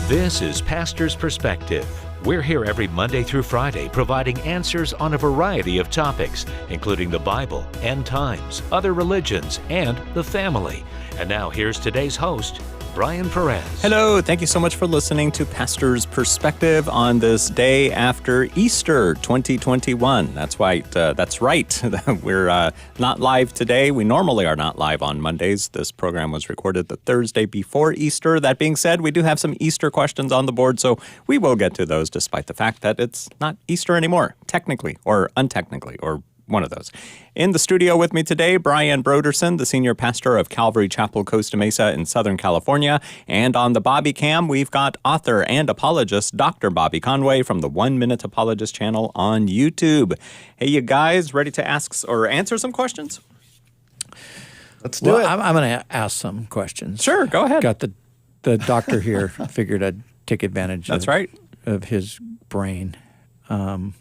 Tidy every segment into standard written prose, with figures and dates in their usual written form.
This is Pastor's Perspective. We're here every Monday through Friday providing answers on a variety of topics, including the Bible, end times, other religions, and the family. And now here's today's host, Brian Perez. Hello, thank you so much for listening to Pastor's Perspective on this day after Easter 2021. That's right. We're not live today. We normally are not live on Mondays. This program was recorded the Thursday before Easter. That being said, we do have some Easter questions on the board, so we will get to those despite the fact that it's not Easter anymore, technically or untechnically, or one of those. In the studio with me today, Brian Brodersen, the senior pastor of Calvary Chapel, Costa Mesa in Southern California. And on the Bobby Cam, we've got author and apologist Dr. Bobby Conway from the 1 Minute Apologist channel on YouTube. Hey, you guys, ready to ask or answer some questions? Let's do it. I'm going to ask some questions. Sure, go ahead. Got the doctor here. Figured I'd take advantage That's right. of his brain. How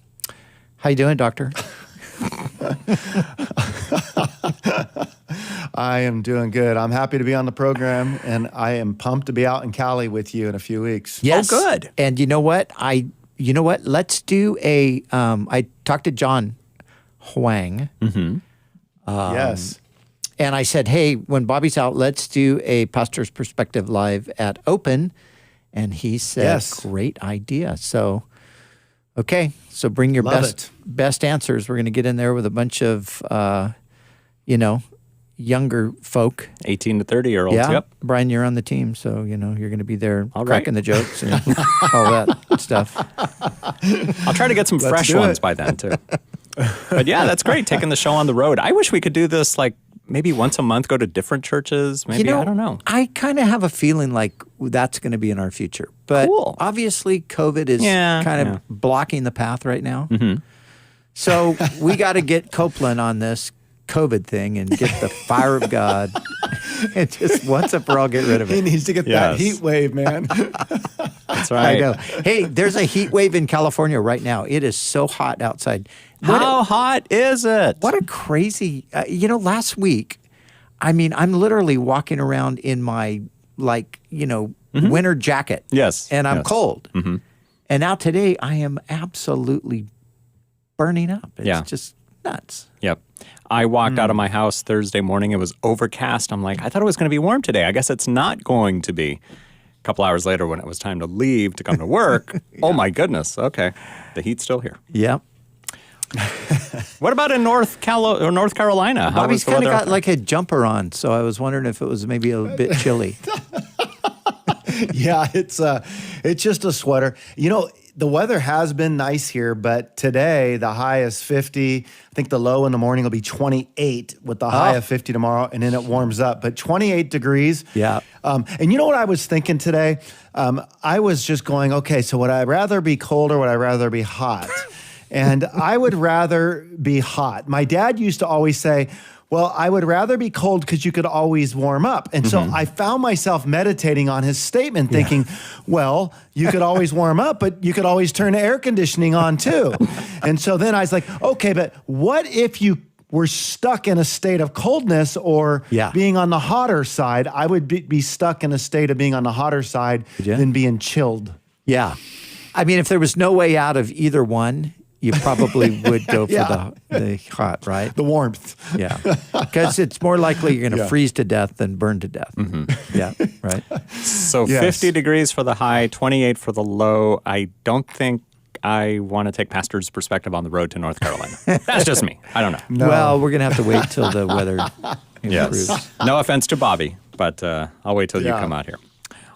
you doing, doctor? I am doing good. I'm happy to be on the program, and I am pumped to be out in Cali with you in a few weeks. Yes. Oh, good. And you know what? Let's do a. I talked to John Huang. Mm-hmm. Yes. And I said, hey, when Bobby's out, let's do a Pastor's Perspective Live at Open. And he said, Yes. Great idea. So, okay. So bring your best answers. We're going to get in there with a bunch of, younger folk. 18 to 30-year-olds, Yeah. Yep. Brian, you're on the team. So, you're going to be there All cracking right. the jokes and all that stuff. I'll try to get some fresh do ones it. by then, too. But yeah, that's great, taking the show on the road. I wish we could do this maybe once a month, go to different churches. Maybe, I don't know. I kind of have a feeling like that's going to be in our future. But Cool. obviously, COVID is kind of blocking the path right now. Mm-hmm. So we got to get Copeland on this COVID thing and get the fire of God and just once and for all get rid of He it. needs to get that heat wave, man. That's right. I know. Hey, there's a heat wave in California right now. It is so hot outside. How hot is it? What a crazy, last week, I'm literally walking around in my, winter jacket. Yes. And I'm yes. cold. Mm-hmm. And now today, I am absolutely burning up. It's just nuts. Yep. I walked out of my house Thursday morning. It was overcast. I'm like, I thought it was going to be warm today. I guess it's not going to be. A couple hours later, when it was time to leave to come to work, oh my goodness. Okay. The heat's still here. Yep. What about in North Carolina? How Bobby's was the kind of weather? got like a jumper on, so I was wondering if it was maybe a bit chilly. Yeah, it's just a sweater. The weather has been nice here, but today the high is 50. I think the low in the morning will be 28 with the high of 50 tomorrow, and then it warms up. But 28 degrees. Yeah. And you know what I was thinking today? I was just going, okay, so would I rather be cold or would I rather be hot? And I would rather be hot. My dad used to always say, well, I would rather be cold because you could always warm up. And so I found myself meditating on his statement thinking, well, you could always warm up, but you could always turn the air conditioning on too. And so then I was like, okay, but what if you were stuck in a state of coldness or being on the hotter side? I would be stuck in a state of being on the hotter side than being chilled. Yeah. If there was no way out of either one, you probably would go for the hot, right? The warmth. Yeah. Because it's more likely you're going to freeze to death than burn to death. Mm-hmm. Yeah, right? So 50 degrees for the high, 28 for the low. I don't think I want to take Pastor's Perspective on the road to North Carolina. That's just me. I don't know. No. Well, we're going to have to wait till the weather improves. Yes. No offense to Bobby, but I'll wait till you come out here.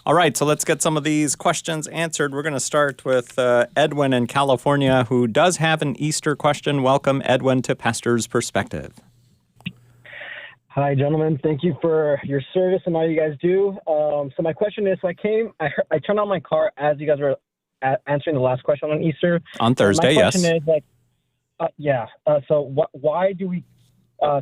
All right, so let's get some of these questions answered. We're going to start with Edwin in California, who does have an Easter question. Welcome, Edwin, to Pastor's Perspective. Hi, gentlemen. Thank you for your service and all you guys do. So my question is, I turned on my car as you guys were answering the last question on Easter. On Thursday, yes. My question is, why do we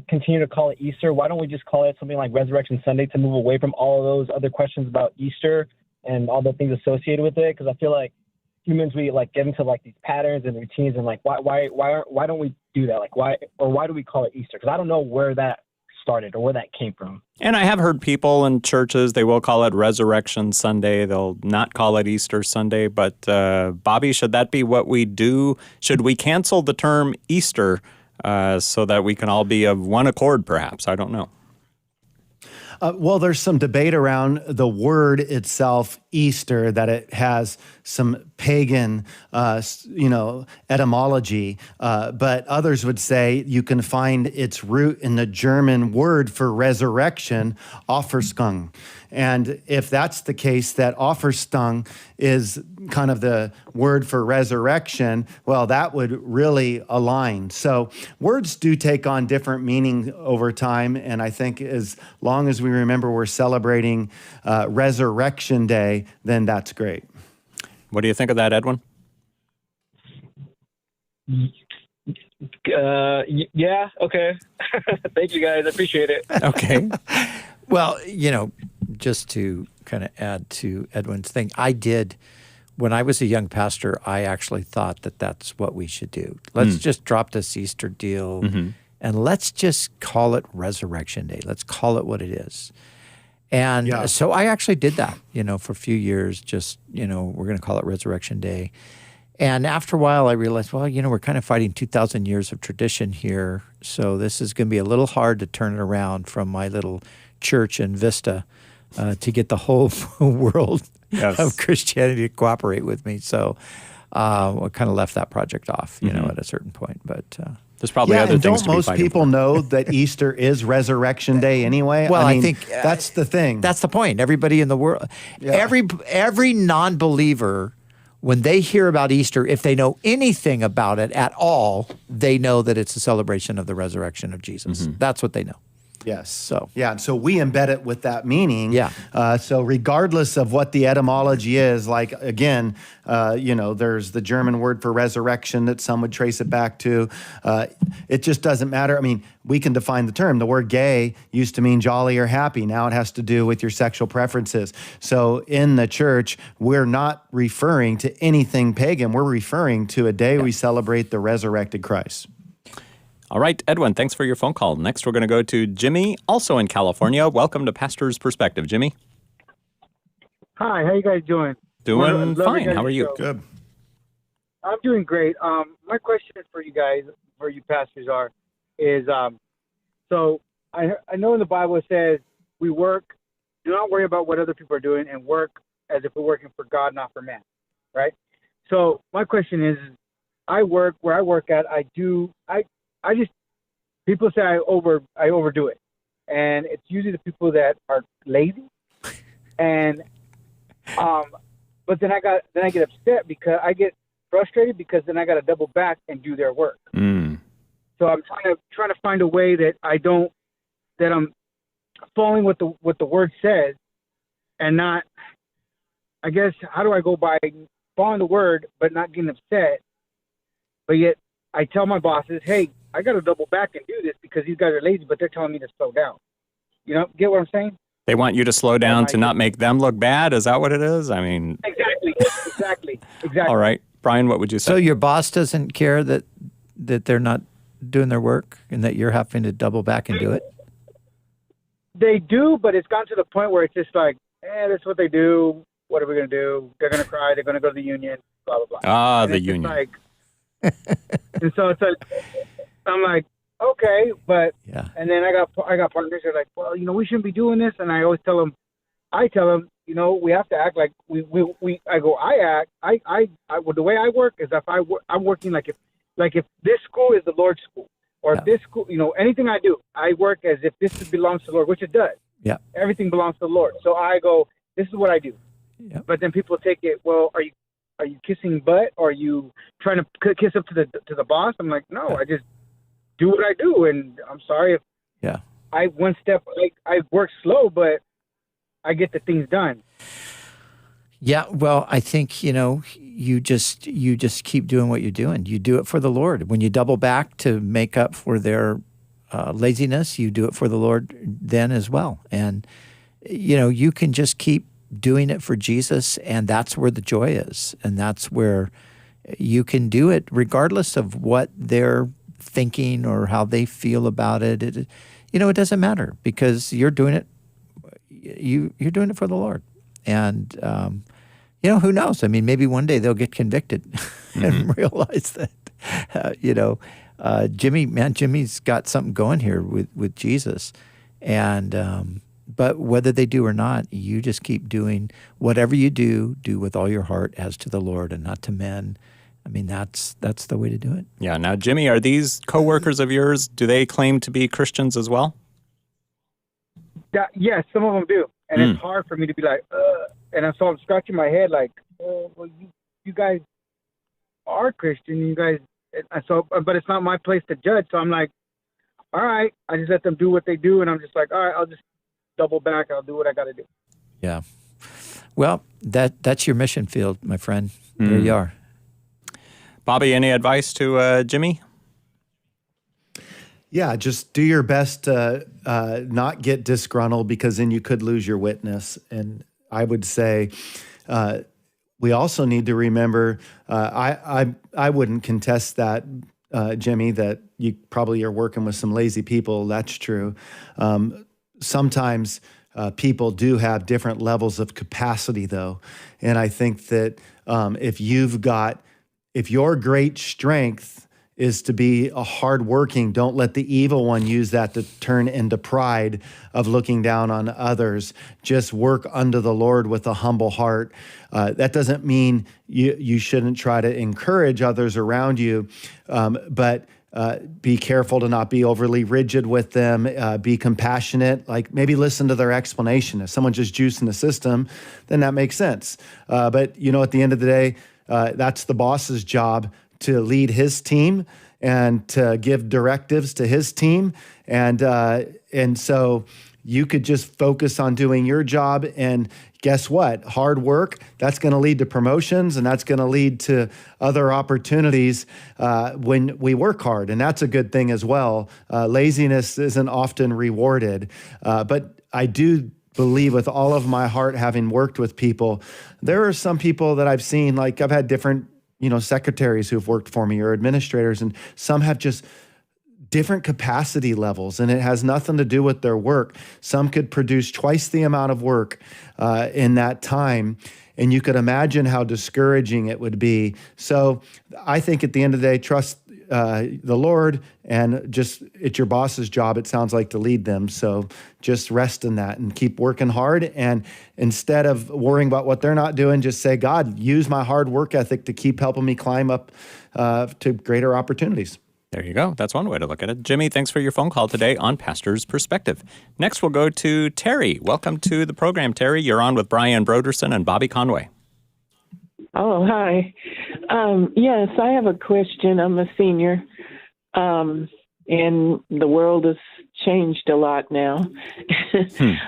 continue to call it Easter? Why don't we just call it something like Resurrection Sunday to move away from all of those other questions about Easter and all the things associated with it? Because I feel like humans, we get into these patterns and routines, and why don't we do that? Why do we call it Easter? Because I don't know where that started or where that came from. And I have heard people in churches, they will call it Resurrection Sunday. They'll not call it Easter Sunday. But Bobby, should that be what we do? Should we cancel the term Easter so that we can all be of one accord, perhaps? I don't know. Well, there's some debate around the word itself, Easter, that it has some pagan, etymology. But others would say you can find its root in the German word for resurrection, Auferstehung. And if that's the case, that Auferstehung is kind of the word for resurrection, well, that would really align. So words do take on different meaning over time. And I think as long as we remember we're celebrating Resurrection Day, then that's great. What do you think of that, Edwin? Yeah, okay. Thank you, guys. I appreciate it. Okay. Well, just to kind of add to Edwin's thing, when I was a young pastor, I actually thought that that's what we should do. Let's just drop this Easter deal and let's just call it Resurrection Day. Let's call it what it is. And so I actually did that, for a few years, just, we're going to call it Resurrection Day. And after a while, I realized, well, we're kind of fighting 2,000 years of tradition here. So this is going to be a little hard to turn it around from my little church in Vista to get the whole world of Christianity to cooperate with me. So I kind of left that project off, at a certain point. But there's probably other things to be don't most people for. know that Easter is Resurrection Day anyway? Well, I mean, I think that's the thing. That's the point. Everybody in the world, every non-believer, when they hear about Easter, if they know anything about it at all, they know that it's a celebration of the resurrection of Jesus. That's what they know. Yes. So so we embed it with that meaning. Yeah. So regardless of what the etymology is, like again, there's the German word for resurrection that some would trace it back to. It just doesn't matter. I mean, we can define the term. The word gay used to mean jolly or happy. Now it has to do with your sexual preferences. So in the church, we're not referring to anything pagan. We're referring to a day we celebrate the resurrected Christ. All right, Edwin, thanks for your phone call. Next, we're going to go to Jimmy, also in California. Welcome to Pastor's Perspective. Jimmy? Hi, how you guys doing? Doing fine. How are you? Good. I'm doing great. My question for you guys, for you pastors is so I know in the Bible it says we work, do not worry about what other people are doing and work as if we're working for God, not for man, right? So my question is, I work where I work at, people say I overdo it. And it's usually the people that are lazy. And but then I get upset because I get frustrated because then I got to double back and do their work. So I'm trying to find a way that I'm following what the word says and not, I guess, how do I go by following the word but not getting upset? But yet I tell my bosses, hey, I got to double back and do this because these guys are lazy, but they're telling me to slow down. Get what I'm saying? They want you to slow down to not make them look bad? Is that what it is? I mean... Exactly. All right. Brian, what would you say? So your boss doesn't care that they're not doing their work and that you're having to double back and do it? They do, but it's gotten to the point where it's just like, that's what they do. What are we going to do? They're going to cry. They're going to go to the union, blah, blah, blah. The union. And so it's like, I'm like, okay, but and then I got partners that are like, well, we shouldn't be doing this, and I always tell them, we have to act like the way I work is I'm working like if this school is the Lord's school, or if this school, anything I do, I work as if this belongs to the Lord, which it does. Yeah, everything belongs to the Lord. So I go, this is what I do. Yeah. But then people take it, well, are you kissing butt? Or are you trying to kiss up to the boss? I'm like, no, I just do what I do, and I'm sorry if I work slow, but I get the things done. Yeah, well, I think you just keep doing what you're doing. You do it for the Lord. When you double back to make up for their laziness, you do it for the Lord then as well. And you can just keep doing it for Jesus, and that's where the joy is, and that's where you can do it regardless of what they're thinking or how they feel about it. it doesn't matter because you're doing it. You're doing it for the Lord, and who knows? I mean, maybe one day they'll get convicted and realize that Jimmy's got something going here with Jesus, and but whether they do or not, you just keep doing whatever you do with all your heart as to the Lord and not to men. I mean, that's the way to do it. Yeah. Now, Jimmy, are these coworkers of yours? Do they claim to be Christians as well? Yes, some of them do, and it's hard for me to be like, and so I'm scratching my head like, well, you guys are Christian, you guys. But it's not my place to judge. So I'm like, all right, I just let them do what they do, and I'm just like, all right, I'll just double back. I'll do what I got to do. Yeah. Well, that's your mission field, my friend. There you are. Bobby, any advice to Jimmy? Yeah, just do your best to not get disgruntled, because then you could lose your witness. And I would say we also need to remember, I wouldn't contest that, Jimmy, that you probably are working with some lazy people. That's true. Sometimes people do have different levels of capacity, though. And I think that if your great strength is to be a hardworking, don't let the evil one use that to turn into pride of looking down on others. Just work under the Lord with a humble heart. That doesn't mean you shouldn't try to encourage others around you, but be careful to not be overly rigid with them. Be compassionate. Like, maybe listen to their explanation. If someone's just juicing the system, then that makes sense. But at the end of the day, that's the boss's job to lead his team and to give directives to his team. And so you could just focus on doing your job, and guess what? Hard work, that's going to lead to promotions, and that's going to lead to other opportunities when we work hard. And that's a good thing as well. Laziness isn't often rewarded. But I do believe with all of my heart, having worked with people, there are some people that I've seen, like I've had different secretaries who've worked for me or administrators, and some have just different capacity levels, and it has nothing to do with their work. Some could produce twice the amount of work in that time, and you could imagine how discouraging it would be. So I think at the end of the day, trust the Lord, and just, it's your boss's job, it sounds like, to lead them. So just rest in that and keep working hard. And instead of worrying about what they're not doing, just say, God, use my hard work ethic to keep helping me climb up to greater opportunities. There you go. That's one way to look at it. Jimmy, thanks for your phone call today on Pastor's Perspective. Next, we'll go to Terry. Welcome to the program, Terry. You're on with Brian Brodersen and Bobby Conway. Oh, hi. Yes, I have a question. I'm a senior, and the world has changed a lot now.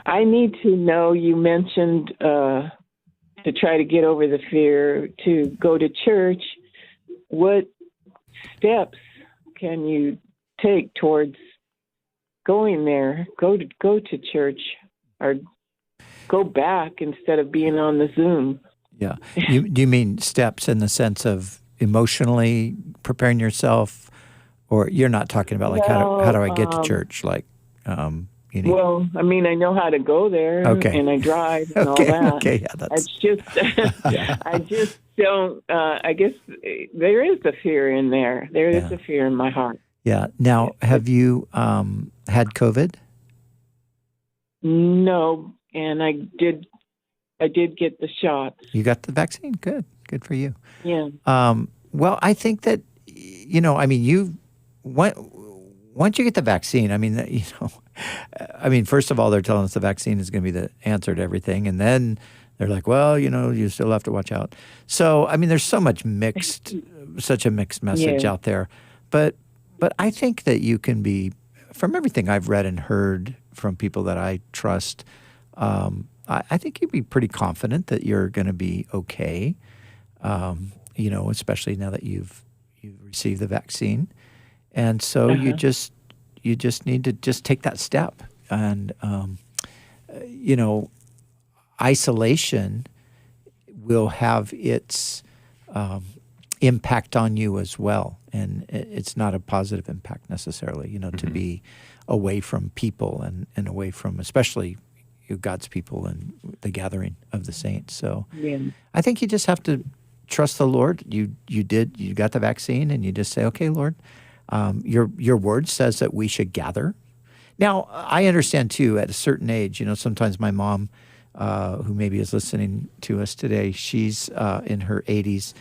I need to know, you mentioned to try to get over the fear, to go to church. What steps can you take towards going there? Go to church, or go back instead of being on the Zoom. Yeah. Do you mean steps in the sense of emotionally preparing yourself, or you're not talking about like how do I get to church? Like, you need... Well, I mean, I know how to go there, and I drive and all that. Okay, yeah, that's... It's just, I just don't. I guess there is a fear in there. There is a fear in my heart. Yeah. Now, have you had COVID? No, and I did get the shot. You got the vaccine? Good for you. Yeah. Well, I think that, once you get the vaccine, first of all, they're telling us the vaccine is going to be the answer to everything. And then they're like, well, you still have to watch out. So, there's such a mixed message out there. But I think that you can be, from everything I've read and heard from people that I trust, I think you'd be pretty confident that you're going to be okay, especially now that you've received the vaccine. And so you just need to just take that step. And, isolation will have its impact on you as well. and it's not a positive impact necessarily, to be away from people and away from especially God's people and the gathering of the saints. So I think you just have to trust the Lord. You got the vaccine, and you just say, okay, Lord, your word says that we should gather. Now, I understand too, at a certain age, sometimes my mom, who maybe is listening to us today, she's in her 80s,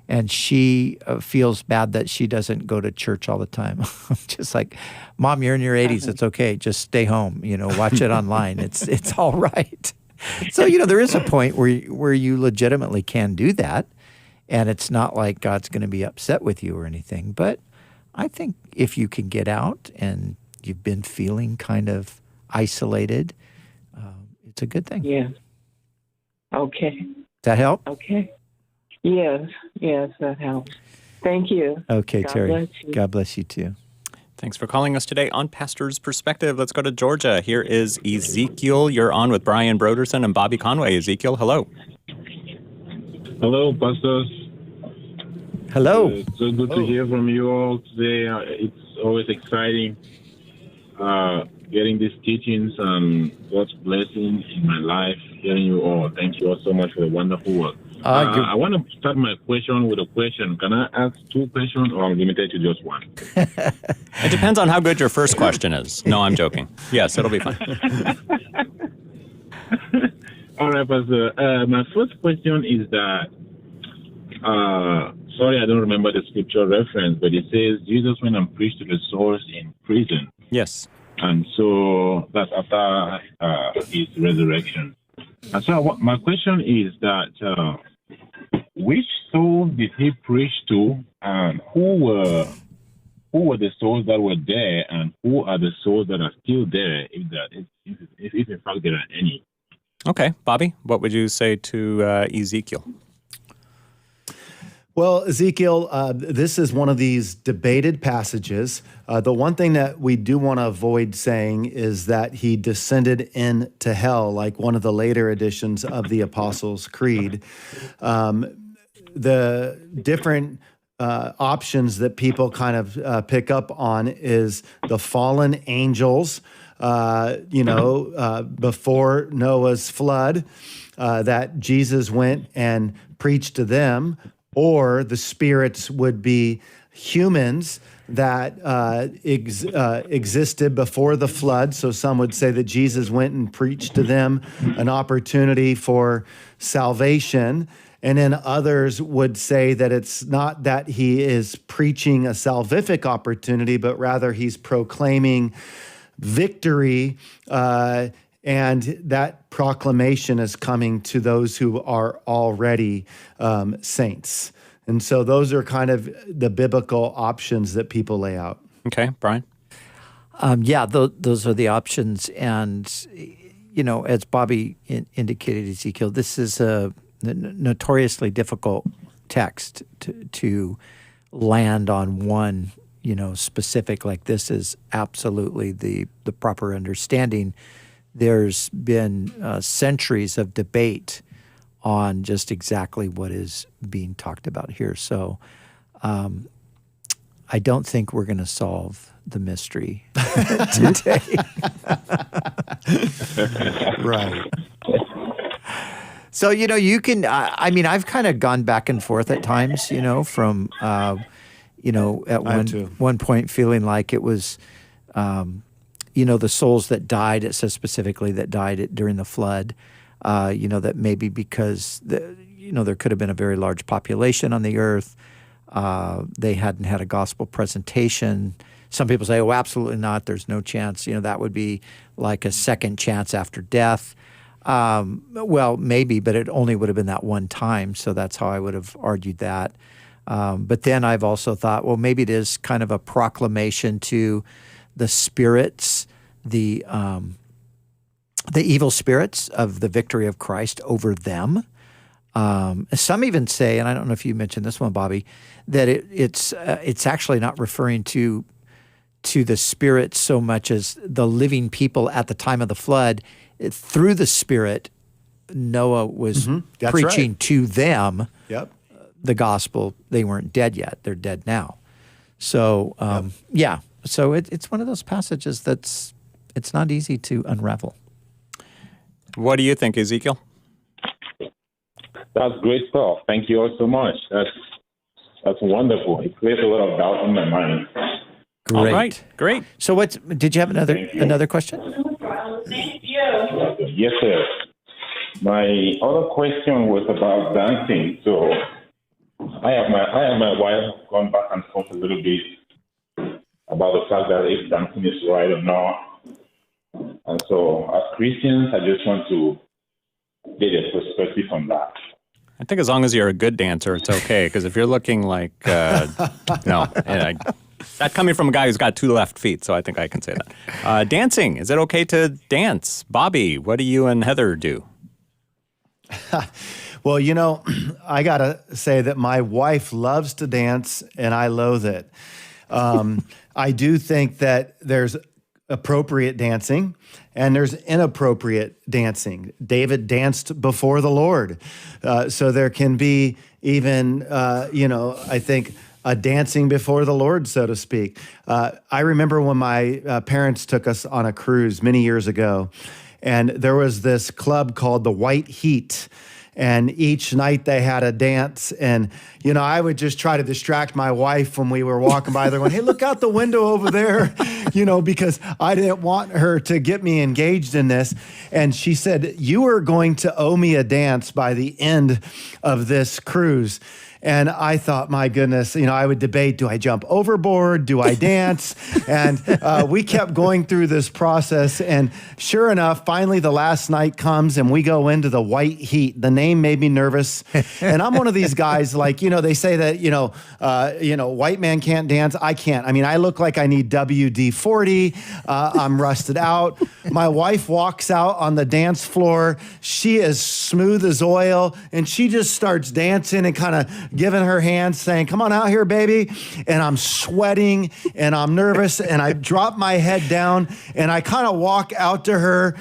and she feels bad that she doesn't go to church all the time. Just like, Mom, you're in your 80s. It's okay. Just stay home. Watch it online. It's all right. So, there is a point where you legitimately can do that, and it's not like God's going to be upset with you or anything. But I think if you can get out and you've been feeling kind of isolated, it's a good thing. Yeah. Okay. Does that help? Okay. Yes, that helps. Thank you. Okay, God Terry. bless you. God bless you too. Thanks for calling us today on Pastor's Perspective. Let's go to Georgia. Here is Ezekiel. You're on with Brian Brodersen and Bobby Conway. Ezekiel, hello. Hello, pastors. Hello. It's so good to hear from you all today. It's always exciting getting these teachings and God's blessing in my life, hearing you all. Thank you all so much for the wonderful work. I want to start my question with a question. Can I ask two questions, or I'm limited to just one? It depends on how good your first question is. No, I'm joking. Yes, it'll be fine. All right, Pastor. My first question is that, sorry, I don't remember the scripture reference, but it says Jesus went and preached to the souls in prison. Yes. And so that's after his resurrection. And so my question is that which souls did he preach to, and who were the souls that were there, and who are the souls that are still there, if in fact there are any? Okay, Bobby, what would you say to Ezekiel? Well, Ezekiel, this is one of these debated passages. The one thing that we do want to avoid saying is that he descended into hell, like one of the later editions of the Apostles' Creed. The different options that people kind of pick up on is the fallen angels, before Noah's flood, that Jesus went and preached to them. Or the spirits would be humans that existed before the flood. So some would say that Jesus went and preached to them an opportunity for salvation. And then others would say that it's not that he is preaching a salvific opportunity, but rather he's proclaiming victory, and that proclamation is coming to those who are already saints. And so those are kind of the biblical options that people lay out. Okay, Brian? Those are the options. And, as Bobby indicated, Ezekiel, this is a notoriously difficult text to land on one, specific, like this is absolutely the proper understanding. There's been centuries of debate on just exactly what is being talked about here. So I don't think we're going to solve the mystery today. Right. So, you can, I've kind of gone back and forth at times, from, at one point feeling like it was, the souls that died, it says specifically that died during the flood, that maybe because, there could have been a very large population on the earth. They hadn't had a gospel presentation. Some people say, oh, absolutely not. There's no chance. That would be like a second chance after death. Well, maybe, but it only would have been that one time. So that's how I would have argued that. But then I've also thought, well, maybe it is kind of a proclamation to the spirits, the evil spirits of the victory of Christ over them. Some even say, and I don't know if you mentioned this one, Bobby, that it's actually not referring to the spirits so much as the living people at the time of the flood. Through the Spirit, Noah was preaching to them the gospel. They weren't dead yet; they're dead now. So, yeah. So it's one of those passages it's not easy to unravel. What do you think, Ezekiel? That's great stuff. Thank you all so much. That's wonderful. It creates a lot of doubt in my mind. Great. All right, great. So did you have another question? Yes, sir. My other question was about dancing. So I have my wife gone back and forth a little bit about the fact that if dancing is right or not. And so as Christians, I just want to get a perspective on that. I think as long as you're a good dancer, it's okay. Because if you're looking like, no. That coming from a guy who's got 2 left feet, so I think I can say that. Dancing, is it okay to dance? Bobby, what do you and Heather do? Well, I got to say that my wife loves to dance, and I loathe it. I do think that there's appropriate dancing and there's inappropriate dancing. David danced before the Lord. So there can be even, I think, a dancing before the Lord, so to speak. I remember when my parents took us on a cruise many years ago, and there was this club called the White Heat. And each night they had a dance. And, I would just try to distract my wife when we were walking by there going, hey, look out the window over there, because I didn't want her to get me engaged in this. And she said, you are going to owe me a dance by the end of this cruise. And I thought, my goodness, I would debate, do I jump overboard? Do I dance? And we kept going through this process. And sure enough, finally the last night comes and we go into the White Heat. The name made me nervous. And I'm one of these guys, like, they say that, white man can't dance. I can't. I mean, I look like I need WD-40. I'm rusted out. My wife walks out on the dance floor. She is smooth as oil. And she just starts dancing and kind of giving her hands, saying, come on out here, baby. And I'm sweating and I'm nervous and I drop my head down and I kind of walk out to her,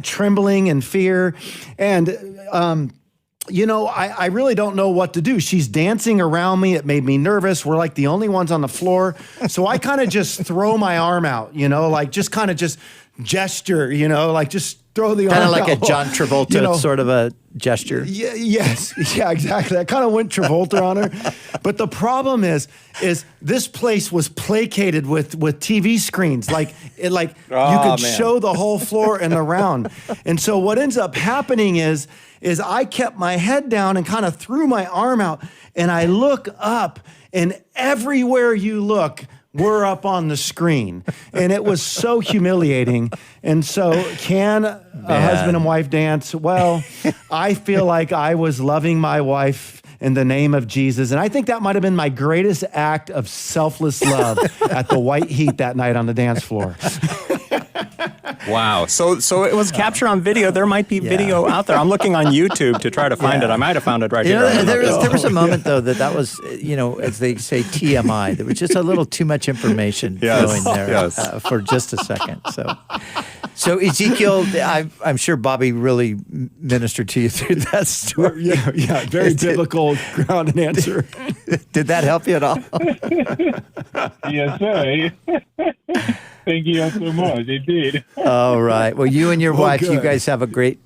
trembling in fear. And, I really don't know what to do. She's dancing around me. It made me nervous. We're like the only ones on the floor. So I kind of just throw my arm out, just kind of just gesture, just throw the arm out. Kind of like a John Travolta sort of a gesture. Yeah, yes. Yeah, exactly. I kind of went Travolta on her. But the problem is this place was placated with TV screens. You could show the whole floor and around. And so what ends up happening is I kept my head down and kind of threw my arm out and I look up and everywhere you look, we're up on the screen. And it was so humiliating. And so can a husband and wife dance? Well, I feel like I was loving my wife in the name of Jesus. And I think that might have been my greatest act of selfless love at the White Heat that night on the dance floor. Wow. So it was captured on video. There might be video out there. I'm looking on YouTube to try to find it. I might have found it right here. There was a moment, though, that was, as they say, TMI. There was just a little too much information flowing there for just a second. So Ezekiel, I'm sure Bobby really ministered to you through that story. Yeah, very biblical ground and answer. Did that help you at all? Yes, sir. Thank you so much. It did. All right. Well, you and your wife, you guys have a great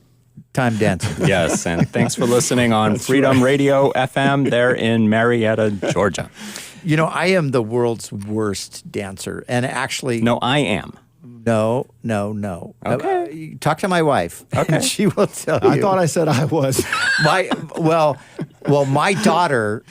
time dancing. Yes, and thanks for listening on Freedom Radio FM there in Marietta, Georgia. I am the world's worst dancer. And actually... No, I am. No. Okay. Talk to my wife. Okay. And she will tell you. I thought I said I was. My daughter,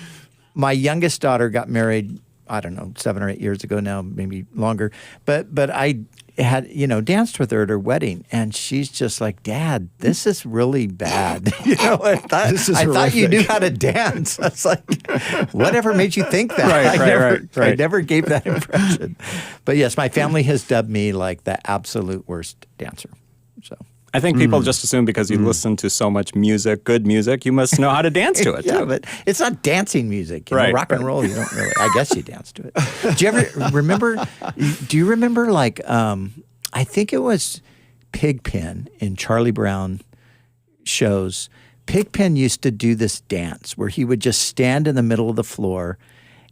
my youngest daughter got married, I don't know, 7 or 8 years ago now, maybe longer. But I had, danced with her at her wedding, and she's just like, Dad, this is really bad. I thought you knew how to dance. I was like, whatever made you think that? Right. I never gave that impression. But yes, my family has dubbed me like the absolute worst dancer. So I think people just assume because you listen to so much music, good music, you must know how to dance to it. Yeah, but it's not dancing music. Rock and roll, you don't really. I guess you dance to it. Do you ever remember? Do you remember I think it was Pigpen in Charlie Brown shows. Pigpen used to do this dance where he would just stand in the middle of the floor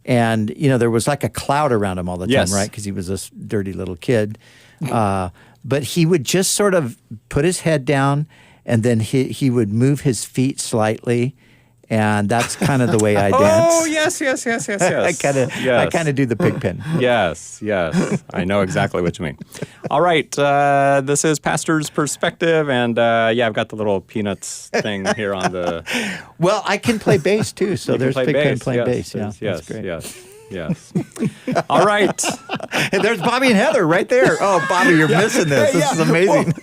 And, there was like a cloud around him all the time, Yes. right? Because he was this dirty little kid. But he would just sort of put his head down, and then he would move his feet slightly. And that's kind of the way I dance. Oh, yes. I kind of do the pig pen. Yes. I know exactly what you mean. All right. This is Pastor's Perspective. And I've got the little peanuts thing here on the... Well, I can play bass too. So there's pig pen playing bass. Yeah, that's great. Yes. All right. And there's Bobby and Heather right there. Oh, Bobby, you're missing this. This is amazing.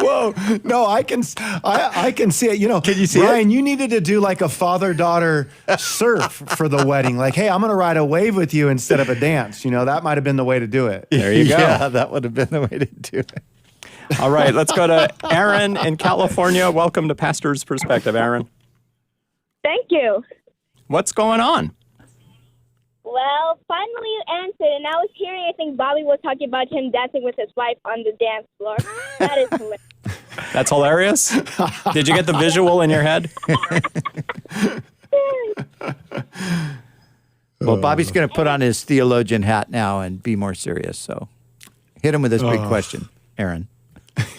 Whoa. No, I can see it. Can you see Brian, you needed to do like a father-daughter surf for the wedding. Like, hey, I'm going to ride a wave with you instead of a dance. That might have been the way to do it. There you go. Yeah, that would have been the way to do it. All right. Let's go to Aaron in California. Welcome to Pastor's Perspective, Aaron. Thank you. What's going on? Well, finally you answered, and I was hearing, I think Bobby was talking about him dancing with his wife on the dance floor. That is hilarious. That's hilarious. Did you get the visual in your head? Well, Bobby's going to put on his theologian hat now and be more serious. So hit him with this big question, Aaron. Okay,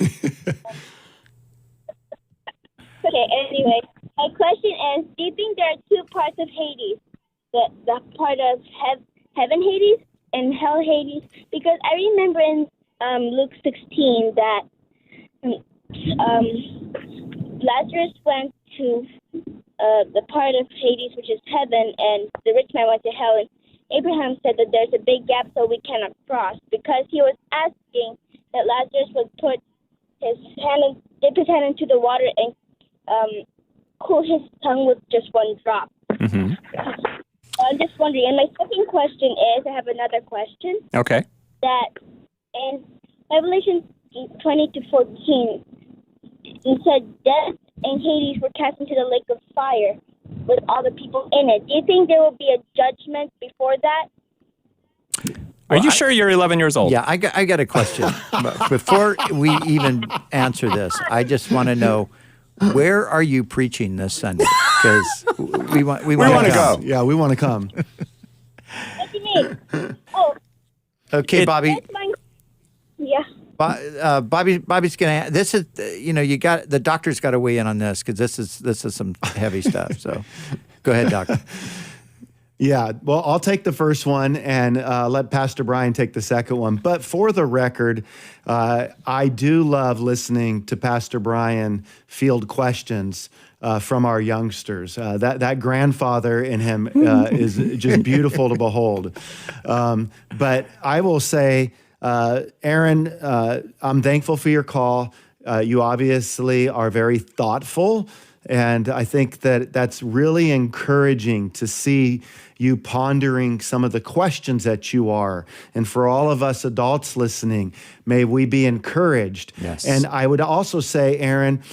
anyway, my question is, do you think there are two parts of Hades? The part of heaven Hades and hell Hades? Because I remember in Luke 16 that Lazarus went to the part of Hades, which is heaven, and the rich man went to hell. And Abraham said that there's a big gap so we cannot cross, because he was asking that Lazarus would put dip his hand into the water and cool his tongue with just one drop. Mm-hmm. I'm just wondering, and my second question is, I have another question. Okay. That in Revelation 20-14, it said death and Hades were cast into the lake of fire with all the people in it. Do you think there will be a judgment before that? Are you sure you're 11 years old? Yeah, I got a question. Before we even answer this, I just want to know, where are you preaching this Sunday? Because we want to go. Yeah, we want to come. What do you mean? Oh, Okay, Bobby. yeah. Bobby's gonna. This is you got the doctor's got to weigh in on this, because this is some heavy stuff. So, go ahead, doctor. Yeah, well, I'll take the first one and let Pastor Brian take the second one. But for the record, I do love listening to Pastor Brian field questions from our youngsters. That grandfather in him is just beautiful to behold. But I will say, Aaron, I'm thankful for your call. You obviously are very thoughtful. And I think that that's really encouraging to see you pondering some of the questions that you are. And for all of us adults listening, may we be encouraged. Yes. And I would also say, Aaron,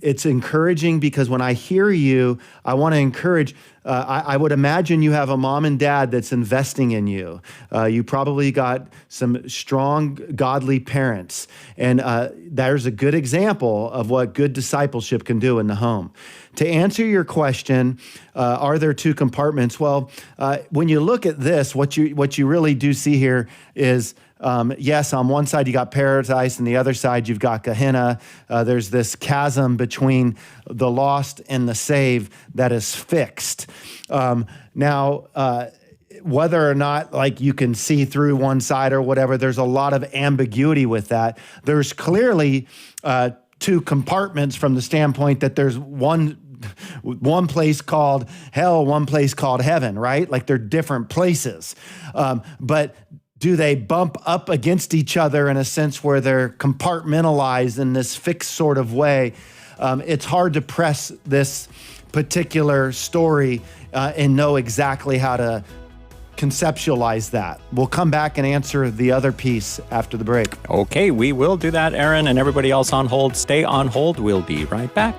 it's encouraging because when I hear you, I want to encourage. I would imagine you have a mom and dad that's investing in you. You probably got some strong, godly parents. And there's a good example of what good discipleship can do in the home. To answer your question, are there two compartments? Well, when you look at this, what you really do see here is, yes, on one side you got paradise, and the other side you've got Gehenna. There's this chasm between the lost and the saved that is fixed. Now, whether or not like you can see through one side or whatever, there's a lot of ambiguity with that. There's clearly two compartments from the standpoint that there's one place called hell, one place called heaven, right? Like they're different places. But do they bump up against each other in a sense where they're compartmentalized in this fixed sort of way? It's hard to press this particular story and know exactly how to conceptualize that. We'll come back and answer the other piece after the break. Okay, we will do that, Aaron, and everybody else on hold. Stay on hold. We'll be right back.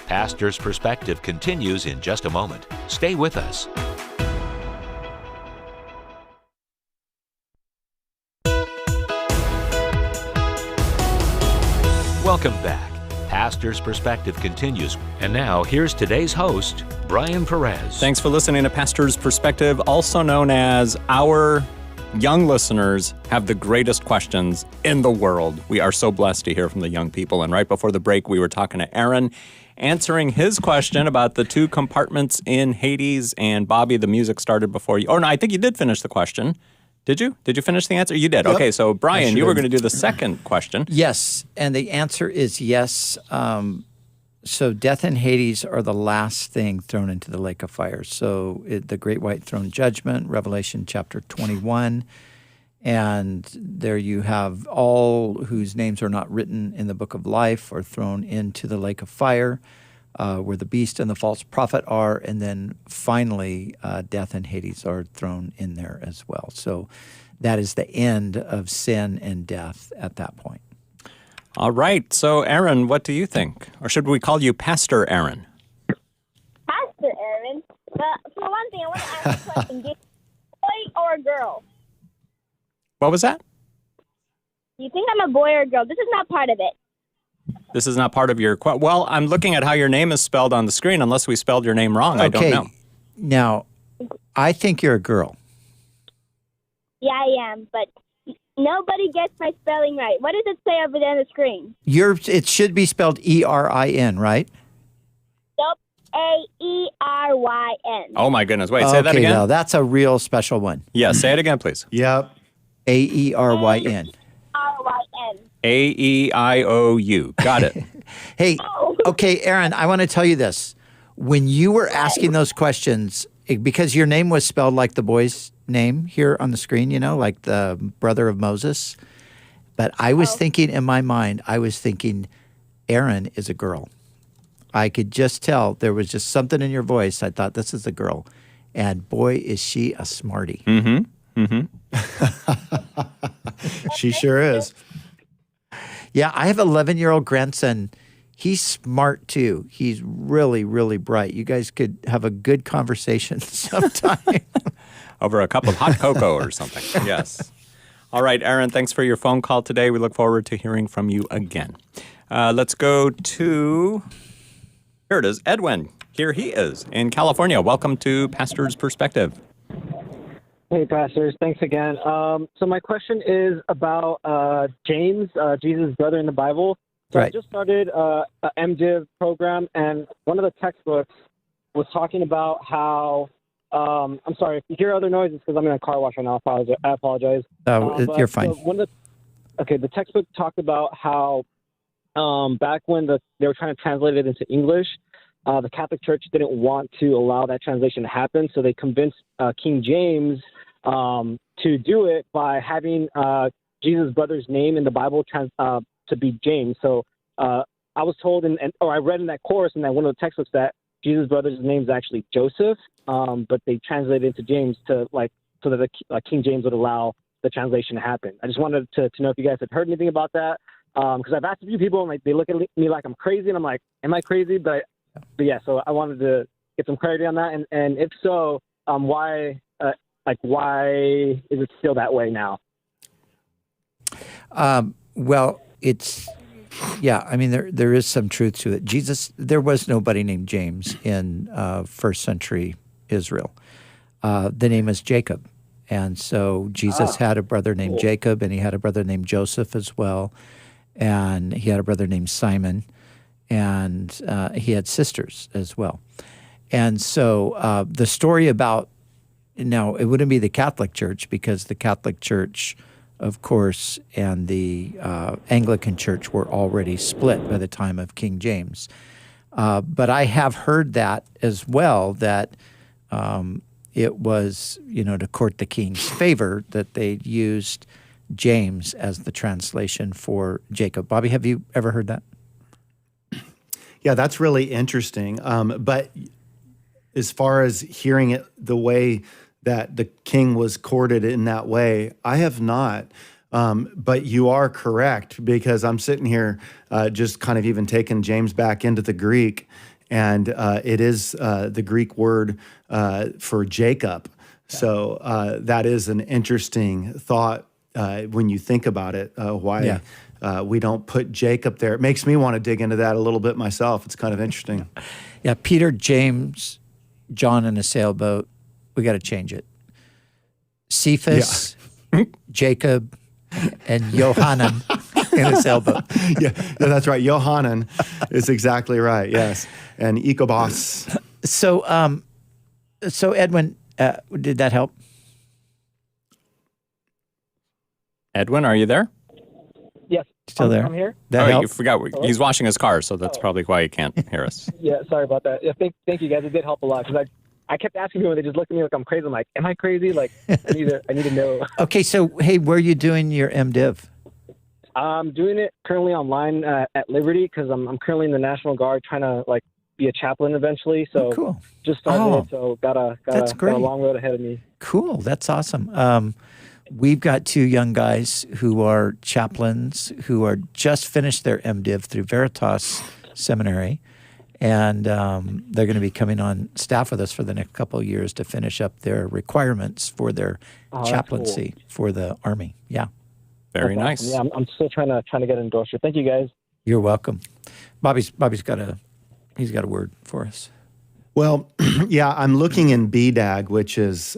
Pastor's Perspective continues in just a moment. Stay with us. Welcome back. Pastor's Perspective continues. And now, here's today's host, Brian Perez. Thanks for listening to Pastor's Perspective, also known as Our Young Listeners Have the Greatest Questions in the World. We are so blessed to hear from the young people. And right before the break, we were talking to Aaron, answering his question about the 2 compartments in Hades. And Bobby, the music started before you. Oh, no, I think you did finish the question. Did you? Did you finish the answer? You did. Yep. Okay, so Brian, you were going to do the second question. Yes, and the answer is yes. So death and Hades are the last thing thrown into the lake of fire. So the Great White Throne Judgment, Revelation chapter 21, and there you have all whose names are not written in the book of life are thrown into the lake of fire, where the beast and the false prophet are, and then finally death and Hades are thrown in there as well. So that is the end of sin and death at that point. All right. So, Aaron, what do you think? Or should we call you Pastor Aaron? Pastor Aaron. But for one thing, I want to ask a question. Do you boy or a girl? What was that? Do you think I'm a boy or a girl? This is not part of it. This is not part of your... Well, I'm looking at how your name is spelled on the screen. Unless we spelled your name wrong, I don't know. Now, I think you're a girl. Yeah, I am, but nobody gets my spelling right. What does it say over there on the screen? It should be spelled E-R-I-N, right? Nope, A-E-R-Y-N. Oh, my goodness. Wait, say that again? No, that's a real special one. Yeah, say it again, please. Yep. A-E-R-Y-N. R-Y-N. A-E-I-O-U. Got it. Hey, okay, Aaron, I want to tell you this. When you were asking those questions, because your name was spelled like the boy's name here on the screen, you know, like the brother of Moses. But I was thinking in my mind, Aaron is a girl. I could just tell there was just something in your voice. I thought, this is a girl. And boy, is she a smarty. Mm-hmm. Mm-hmm. She sure is. Yeah, I have an 11-year-old grandson. He's smart, too. He's really, really bright. You guys could have a good conversation sometime. Over a cup of hot cocoa or something. Yes. All right, Aaron, thanks for your phone call today. We look forward to hearing from you again. Let's go to... Here it is, Edwin. Here he is in California. Welcome to Pastor's Perspective. Hey, pastors. Thanks again. So my question is about James, Jesus' brother in the Bible. So Right. I just started a MDiv program, and one of the textbooks was talking about how I'm sorry, if you hear other noises because I'm in a car wash right now. I apologize. You're fine. So the textbook talked about how back when they were trying to translate it into English, the Catholic Church didn't want to allow that translation to happen, so they convinced King James to do it by having Jesus' brother's name in the Bible to be James. So I was told, or I read in that course in that one of the textbooks that Jesus' brother's name is actually Joseph, but they translated it into James so that King James would allow the translation to happen. I just wanted to know if you guys had heard anything about that, because I've asked a few people, and they look at me like I'm crazy, and I'm like, am I crazy? But yeah, so I wanted to get some clarity on that, and if so, why is it still that way now? Well, I mean, there is some truth to it. There was nobody named James in first century Israel. The name is Jacob. And so Jesus had a brother named Jacob, and he had a brother named Joseph as well. And he had a brother named Simon, and he had sisters as well. And so the story about, now it wouldn't be the Catholic Church, because the Catholic Church, of course, and the Anglican Church were already split by the time of King James. But I have heard that as well, that it was, to court the king's favor, that they used James as the translation for Jacob. Bobby, have you ever heard that? Yeah, that's really interesting. But as far as hearing it the way that the king was courted in that way, I have not. But you are correct, because I'm sitting here just kind of even taking James back into the Greek, and it is the Greek word for Jacob. So that is an interesting thought when you think about it, why we don't put Jacob there. It makes me want to dig into that a little bit myself. It's kind of interesting. Yeah, Peter, James, John in a sailboat. We got to change it. Cephas, Jacob, and Johanan in a sailboat. Yeah, that's right. Johanan is exactly right. Yes, and Ichabos. So Edwin, did that help? Edwin, are you there? Yes. Still there? I'm here. That You helped? forgot. He's washing his car, so that's probably why he can't hear us. Yeah, sorry about that. Yeah, thank you guys. It did help a lot because I kept asking people, and they just looked at me like I'm crazy. I'm like, am I crazy? Like, I need to know. Okay, so hey, where are you doing your MDiv? I'm doing it currently online at Liberty because I'm currently in the National Guard trying to be a chaplain eventually. So cool. Just started it, so got a long road ahead of me. Cool, that's awesome. We've got two young guys who are chaplains who are just finished their MDiv through Veritas Seminary, and they're going to be coming on staff with us for the next couple of years to finish up their requirements for their chaplaincy for the Army. Yeah. Very nice. Awesome. Yeah, I'm still trying to get endorsed. Thank you, guys. You're welcome. Bobby's got a word for us. Well, yeah, I'm looking in BDAG, which is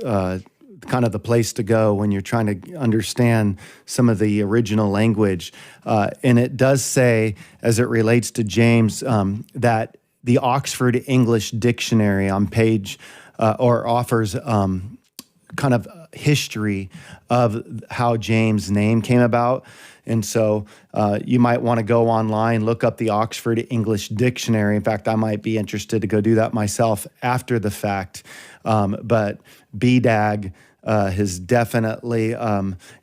kind of the place to go when you're trying to understand some of the original language. And it does say, as it relates to James, that the Oxford English Dictionary on page or offers kind of history of how James' name came about. And so you might want to go online, look up the Oxford English Dictionary. In fact, I might be interested to go do that myself after the fact. But BDAG has definitely,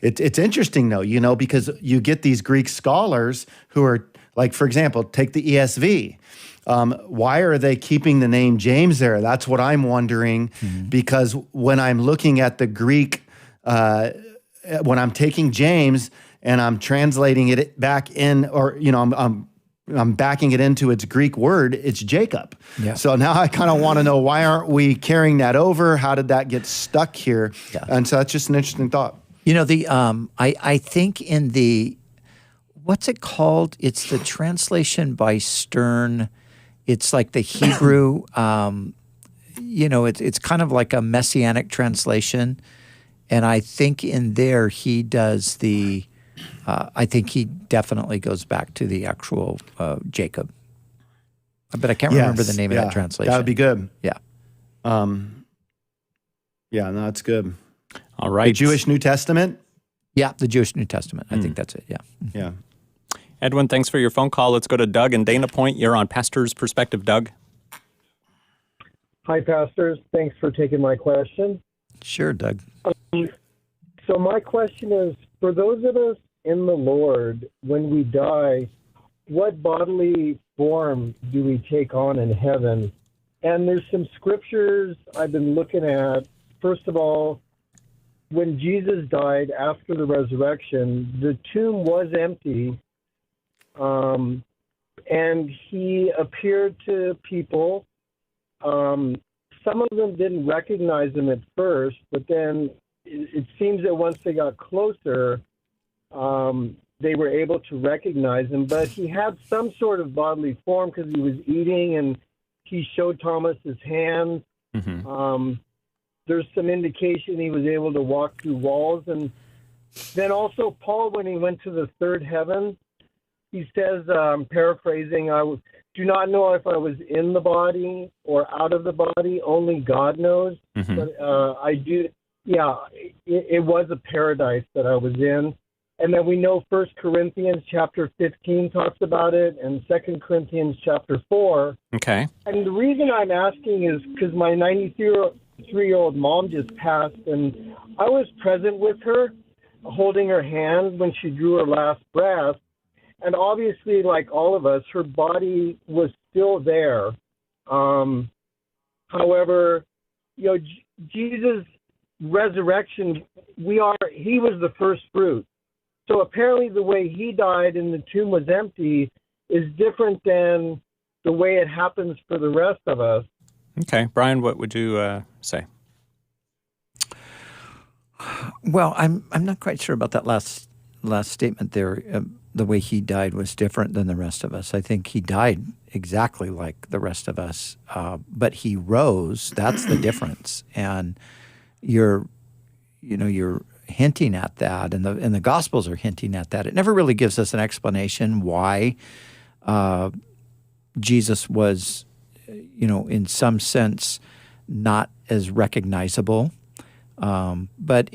it's interesting though, because you get these Greek scholars who are like, for example, take the ESV. Why are they keeping the name James there? That's what I'm wondering, because when I'm looking at the Greek, when I'm taking James and I'm translating it back in, or I'm backing it into its Greek word, it's Jacob. Yeah. So now I kind of want to know, why aren't we carrying that over? How did that get stuck here? Yeah. And so that's just an interesting thought. I think in the, what's it called? It's the translation by Stern. It's like the Hebrew, it's kind of like a messianic translation. And I think in there he does I think he definitely goes back to the actual Jacob. But I can't remember the name of that translation. That would be good. Yeah. Yeah, no, that's good. All right. The Jewish New Testament? Yeah, the Jewish New Testament. I think that's it, yeah. Yeah. Edwin, thanks for your phone call. Let's go to Doug in Dana Point. You're on Pastor's Perspective, Doug. Hi, pastors. Thanks for taking my question. Sure, Doug. So my question is, for those of us in the Lord, when we die, what bodily form do we take on in heaven? And there's some scriptures I've been looking at. First of all, when Jesus died after the resurrection, the tomb was empty, and he appeared to people. Some of them didn't recognize him at first, but then it seems that once they got closer, they were able to recognize him. But he had some sort of bodily form because he was eating, and he showed Thomas his hands. Mm-hmm. There's some indication he was able to walk through walls. And then also Paul, when he went to the third heaven, he says, paraphrasing, I do not know if I was in the body or out of the body. Only God knows. Mm-hmm. But I do. Yeah, it was a paradise that I was in. And then we know 1 Corinthians chapter 15 talks about it, and 2 Corinthians chapter 4. Okay. And the reason I'm asking is because my 93-year-old mom just passed, and I was present with her, holding her hand when she drew her last breath. And obviously, like all of us, her body was still there. However, Jesus' resurrection, he was the first fruit. So apparently the way he died and the tomb was empty is different than the way it happens for the rest of us. Okay. Brian, what would you say? Well, I'm not quite sure about that last statement there. the way he died was different than the rest of us. I think he died exactly like the rest of us, but he rose. That's the difference. And you're hinting at that, and the Gospels are hinting at that. It never really gives us an explanation why Jesus was, in some sense, not as recognizable. But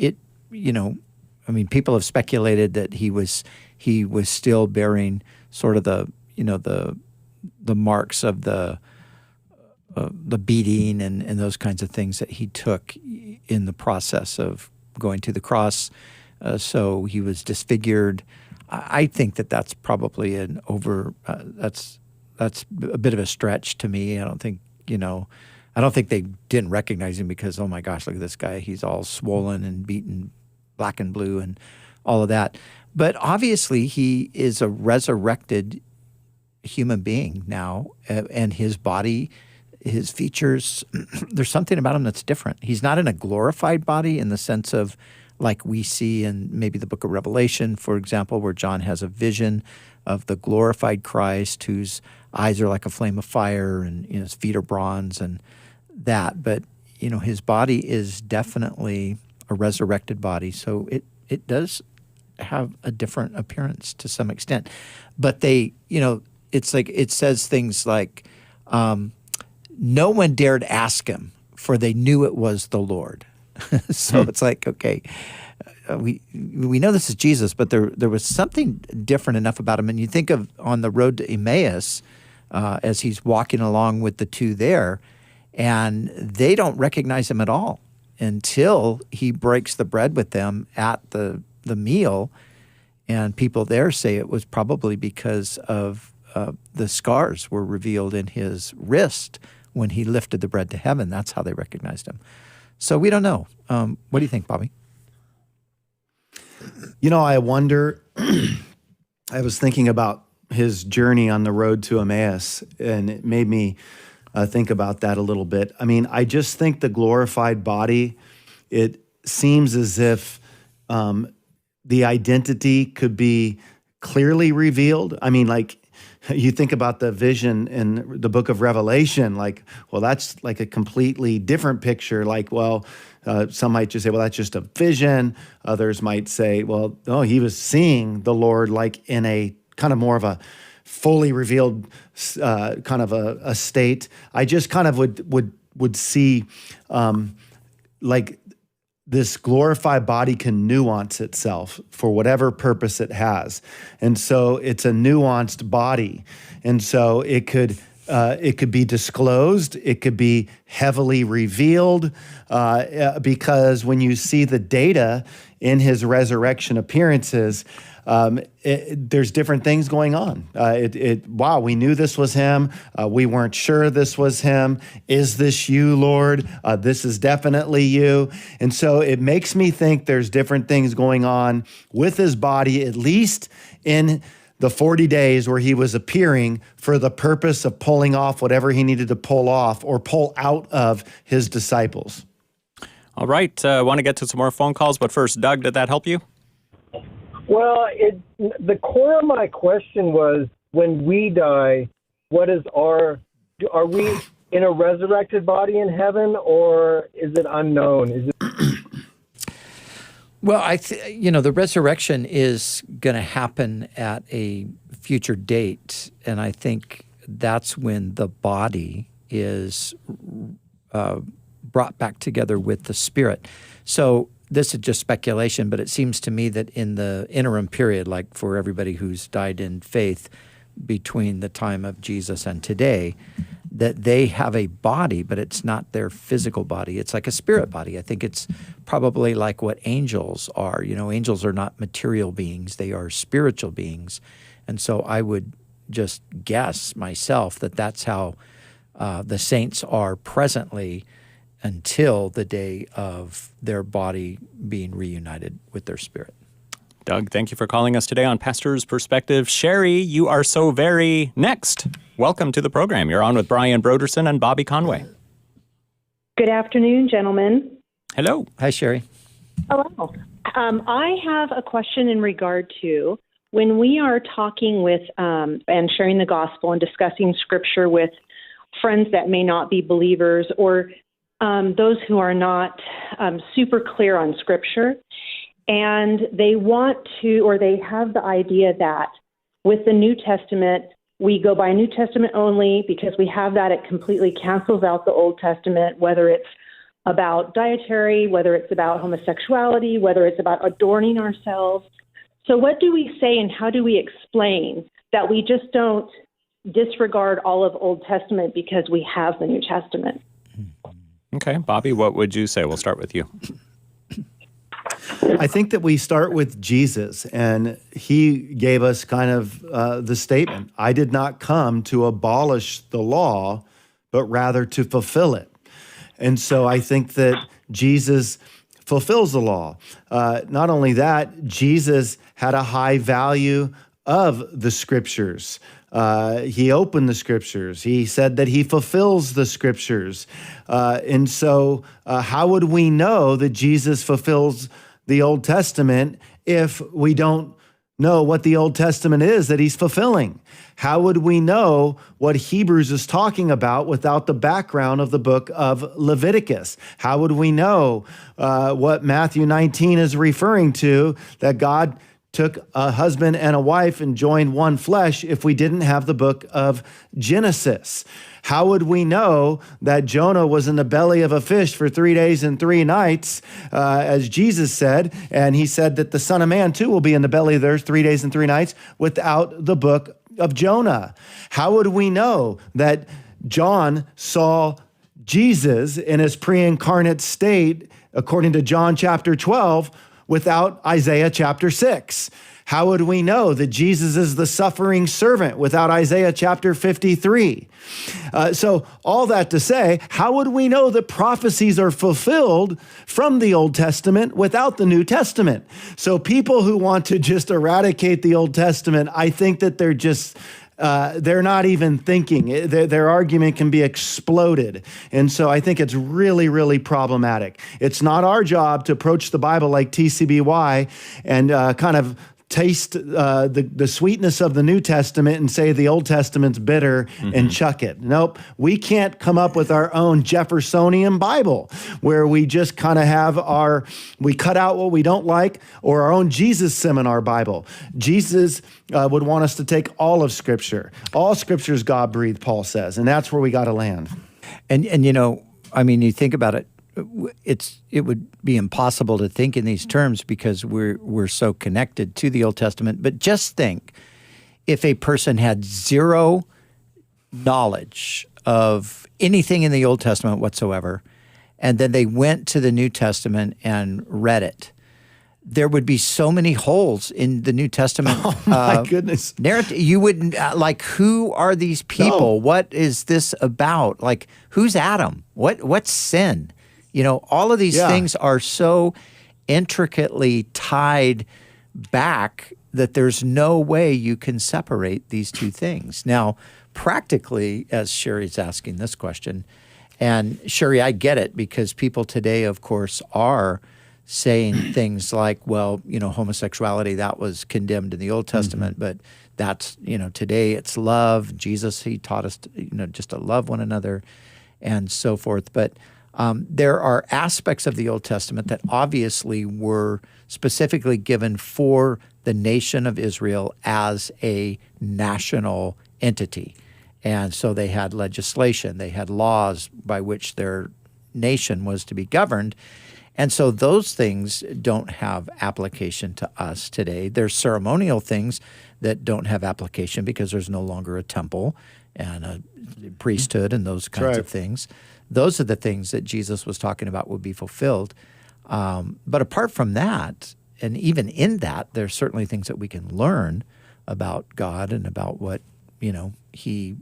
people have speculated that he was still bearing sort of the marks of the beating and those kinds of things that he took in the process of going to the cross. So he was disfigured. I think that's probably that's a bit of a stretch to me. I don't think they didn't recognize him because, oh my gosh, look at this guy. He's all swollen and beaten black and blue and all of that. But obviously he is a resurrected human being now, and his body, his features, there's something about him that's different. He's not in a glorified body in the sense of like we see in maybe the book of Revelation, for example, where John has a vision of the glorified Christ whose eyes are like a flame of fire and his feet are bronze and that. But, his body is definitely a resurrected body. So it does have a different appearance to some extent. But they, it's like it says things like, no one dared ask him, for they knew it was the Lord. So it's like, okay, we know this is Jesus, but there was something different enough about him. And you think of on the road to Emmaus, as he's walking along with the two there, and they don't recognize him at all until he breaks the bread with them at the meal. And people there say it was probably because of the scars were revealed in his wrist when he lifted the bread to heaven. That's how they recognized him. So we don't know. What do you think, Bobby? I wonder, I was thinking about his journey on the road to Emmaus, and it made me think about that a little bit. I mean, I just think the glorified body, it seems as if the identity could be clearly revealed. I mean, like, you think about the vision in the book of Revelation, like, well, that's like a completely different picture. Like, well, some might just say, well, that's just a vision. Others might say, well, no, he was seeing the Lord like in a kind of more of a fully revealed kind of a state. I just kind of would see like this glorified body can nuance itself for whatever purpose it has. And so it's a nuanced body. And so it could be disclosed, it could be heavily revealed, because when you see the data in his resurrection appearances, there's different things going on. Wow, we knew this was him. We weren't sure this was him. Is this you, Lord? This is definitely you. And so it makes me think there's different things going on with his body, at least in the 40 days where he was appearing for the purpose of pulling off whatever he needed to pull off or pull out of his disciples. All right. Want to get to some more phone calls, but first, Doug, did that help you? Well, the core of my question was, when we die, are we in a resurrected body in heaven, or is it unknown? Well, the resurrection is going to happen at a future date, and I think that's when the body is brought back together with the spirit. So this is just speculation, but it seems to me that in the interim period, like for everybody who's died in faith between the time of Jesus and today, that they have a body, but it's not their physical body. It's like a spirit body. I think it's probably like what angels are. Angels are not material beings. They are spiritual beings. And so I would just guess myself that that's how the saints are presently until the day of their body being reunited with their spirit. Doug, thank you for calling us today on Pastor's Perspective. Sherry, you are so very next. Welcome to the program. You're on with Brian Brodersen and Bobby Conway. Good afternoon, gentlemen. Hello. Hi, Sherry. Hello. I have a question in regard to when we are talking with and sharing the gospel and discussing scripture with friends that may not be believers or those who are not super clear on scripture, and they want to, or they have the idea that with the New Testament, we go by New Testament only because we have that. It completely cancels out the Old Testament, whether it's about dietary, whether it's about homosexuality, whether it's about adorning ourselves. So what do we say and how do we explain that we just don't disregard all of Old Testament because we have the New Testament? Okay, Bobby, what would you say? We'll start with you. I think that we start with Jesus, and he gave us kind of the statement, I did not come to abolish the law, but rather to fulfill it. And so I think that Jesus fulfills the law. Not only that, Jesus had a high value of the scriptures. He opened the scriptures. He said that he fulfills the scriptures. And so how would we know that Jesus fulfills the Old Testament if we don't know what the Old Testament is that he's fulfilling? How would we know what Hebrews is talking about without the background of the book of Leviticus? How would we know what Matthew 19 is referring to, that God took a husband and a wife and joined one flesh, if we didn't have the book of Genesis? How would we know that Jonah was in the belly of a fish for 3 days and 3 nights, as Jesus said, and he said that the Son of Man too will be in the belly of the earth 3 days and 3 nights, without the book of Jonah? How would we know that John saw Jesus in his pre-incarnate state, according to John chapter 12, without Isaiah chapter 6? How would we know that Jesus is the suffering servant without Isaiah chapter 53? So all that to say, how would we know that prophecies are fulfilled from the Old Testament without the New Testament? So people who want to just eradicate the Old Testament, I think that they're just... they're not even thinking. Their argument can be exploded. And so I think it's really, really problematic. It's not our job to approach the Bible like TCBY and kind of taste the sweetness of the New Testament and say the Old Testament's bitter and chuck it. Nope. We can't come up with our own Jeffersonian Bible where we just kind of have we cut out what we don't like, or our own Jesus seminar Bible. Jesus would want us to take all of Scripture. All Scripture is God-breathed, Paul says, and that's where we got to land. And you know, I mean, you think about it, it would be impossible to think in these terms because we're so connected to the Old Testament. But just think, if a person had zero knowledge of anything in the Old Testament whatsoever, and then they went to the New Testament and read it, there would be so many holes in the New Testament. Oh my goodness! Narrative. You wouldn't like. Who are these people? No. What is this about? Like, who's Adam? What's sin? You know, all of these things are so intricately tied back that there's no way you can separate these two things. Now, practically, as Sherry's asking this question, and Sherry, I get it, because people today, of course, are saying things like, well, you know, homosexuality, that was condemned in the Old Testament, but that's, you know, today it's love. Jesus, he taught us, just to love one another and so forth. But there are aspects of the Old Testament that obviously were specifically given for the nation of Israel as a national entity. And so they had legislation, they had laws by which their nation was to be governed. And so those things don't have application to us today. There's ceremonial things that don't have application because there's no longer a temple and a priesthood and those kinds of things. Those are the things that Jesus was talking about would be fulfilled. But apart from that, and even in that, there's certainly things that we can learn about God and about what, he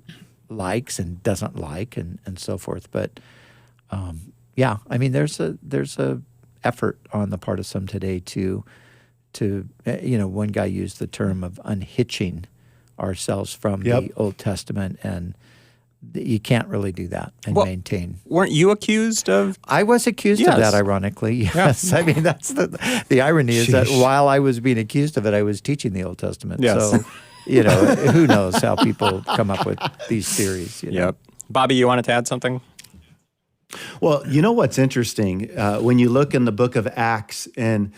likes and doesn't like and so forth. But I mean, there's a effort on the part of some today to one guy used the term of unhitching ourselves from the Old Testament, and you can't really do that and maintain. Weren't you accused of? I was accused of that, ironically. Yes. I mean, that's the irony is that while I was being accused of it, I was teaching the Old Testament. Yes. So, who knows how people come up with these theories. Yep. Bobby, you wanted to add something? Well, you know what's interesting? When you look in the book of Acts in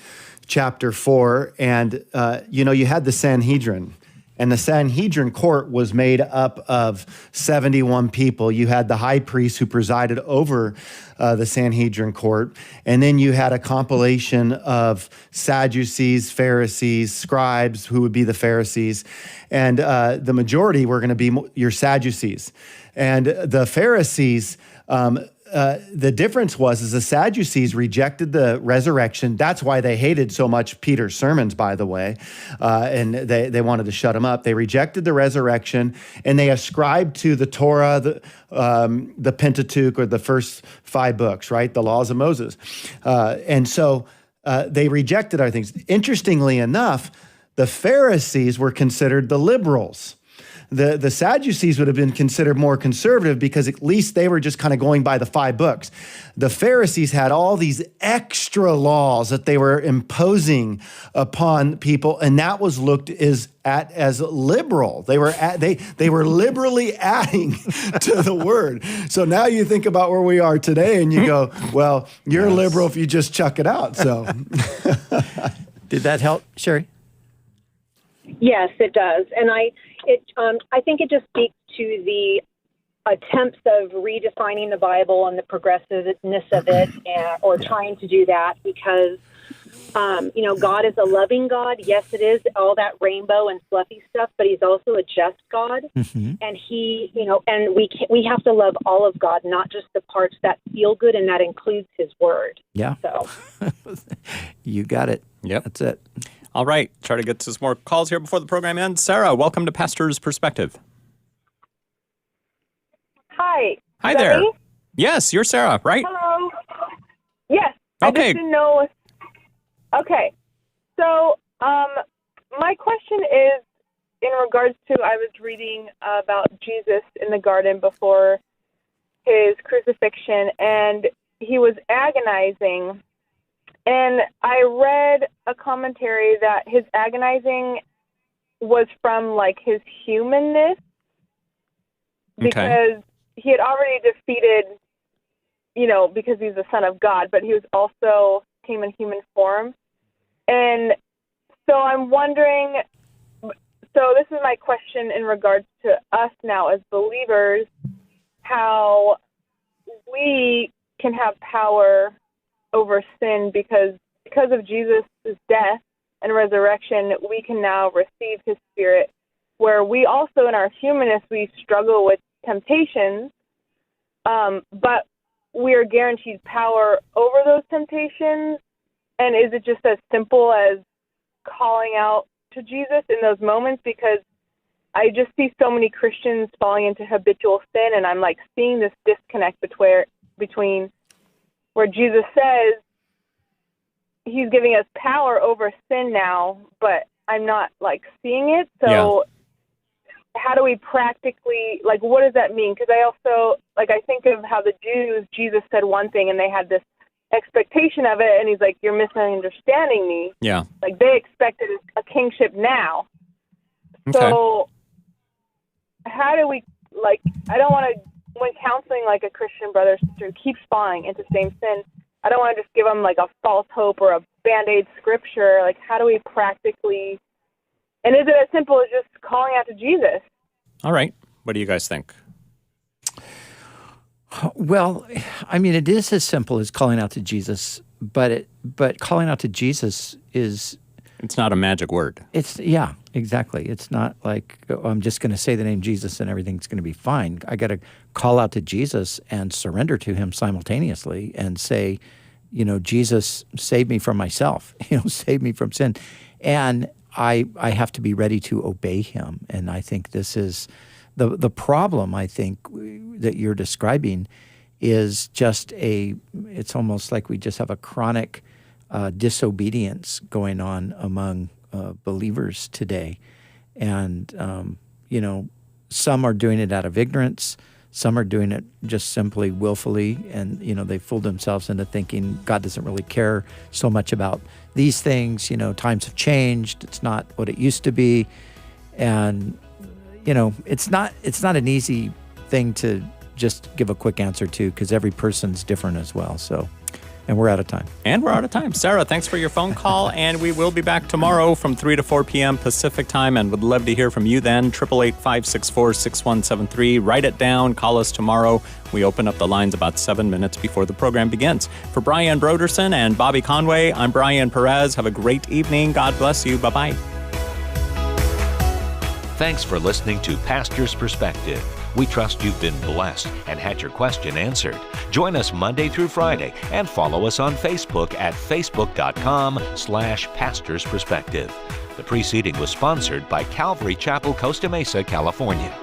chapter 4, and, you had the Sanhedrin. And the Sanhedrin court was made up of 71 people. You had the high priest who presided over the Sanhedrin court. And then you had a compilation of Sadducees, Pharisees, scribes, who would be the Pharisees. And the majority were going to be your Sadducees. And the Pharisees, the difference was the Sadducees rejected the resurrection. That's why they hated so much Peter's sermons, by the way, and they wanted to shut him up. They rejected the resurrection, and they ascribed to the Torah, the Pentateuch, or the first 5 books, right, the laws of Moses. And so they rejected other things. Interestingly enough, the Pharisees were considered the liberals. The Sadducees would have been considered more conservative because at least they were just kind of going by the 5 books. The Pharisees had all these extra laws that they were imposing upon people, and that was looked at as liberal. They were liberally adding to the word. So now you think about where we are today, and you go, well, you're liberal if you just chuck it out. So, did that help, Sherry? Yes, it does, and I think it just speaks to the attempts of redefining the Bible and the progressiveness of it, or trying to do that, because God is a loving God. Yes, it is all that rainbow and fluffy stuff, but He's also a just God, and He, and we have to love all of God, not just the parts that feel good, and that includes His Word. Yeah. So you got it. Yep, that's it. All right, try to get to some more calls here before the program ends. Sarah, welcome to Pastor's Perspective. Hi. Hi there. Me? Yes, you're Sarah, right? Hello. Yes. Okay. I just didn't know. Okay. So, my question is in regards to, I was reading about Jesus in the garden before His crucifixion, and He was agonizing. And I read a commentary that His agonizing was from, like, His humanness, because He had already defeated, because He's the Son of God, but He was also came in human form. And so I'm wondering, so this is my question in regards to us now as believers, how we can have power over sin, because of Jesus' death and resurrection, we can now receive His Spirit, where we also in our humanness, we struggle with temptations, but we are guaranteed power over those temptations. And is it just as simple as calling out to Jesus in those moments? Because I just see so many Christians falling into habitual sin, and I'm like seeing this disconnect between where Jesus says He's giving us power over sin now, but I'm not like seeing it. So how do we practically, like, what does that mean? Because I also, like, I think of how the Jews, Jesus said one thing and they had this expectation of it, and He's like, you're misunderstanding me. Yeah. Like, they expected a kingship now. Okay. So how do we, like, I don't want to, when counseling like a Christian brother or sister who keeps falling into the same sin, I don't want to just give them like a false hope or a Band-Aid scripture. Like, how do we practically, and is it as simple as just calling out to Jesus? All right. What do you guys think? Well, I mean, it is as simple as calling out to Jesus, but calling out to Jesus is... It's not a magic word. Yeah, exactly. It's not like, I'm just going to say the name Jesus and everything's going to be fine. I got to call out to Jesus and surrender to Him simultaneously and say, Jesus, save me from myself, save me from sin. And I have to be ready to obey Him. And I think this is the problem, I think, that you're describing is just it's almost like we just have a chronic disobedience going on among believers today. And, some are doing it out of ignorance. Some are doing it just simply willfully, and they fooled themselves into thinking God doesn't really care so much about these things. Times have changed. It's not what it used to be, and it's not an easy thing to just give a quick answer to, because every person's different as well. So, and we're out of time. Sarah, thanks for your phone call, and we will be back tomorrow from 3 to 4 p.m. Pacific time, and would love to hear from you then. 888-564-6173. Write it down. Call us tomorrow. We open up the lines about 7 minutes before the program begins. For Brian Brodersen and Bobby Conway, I'm Brian Perez. Have a great evening. God bless you. Bye-bye. Thanks for listening to Pastor's Perspective. We trust you've been blessed and had your question answered. Join us Monday through Friday and follow us on Facebook at facebook.com/pastorsperspective. The preceding was sponsored by Calvary Chapel, Costa Mesa, California.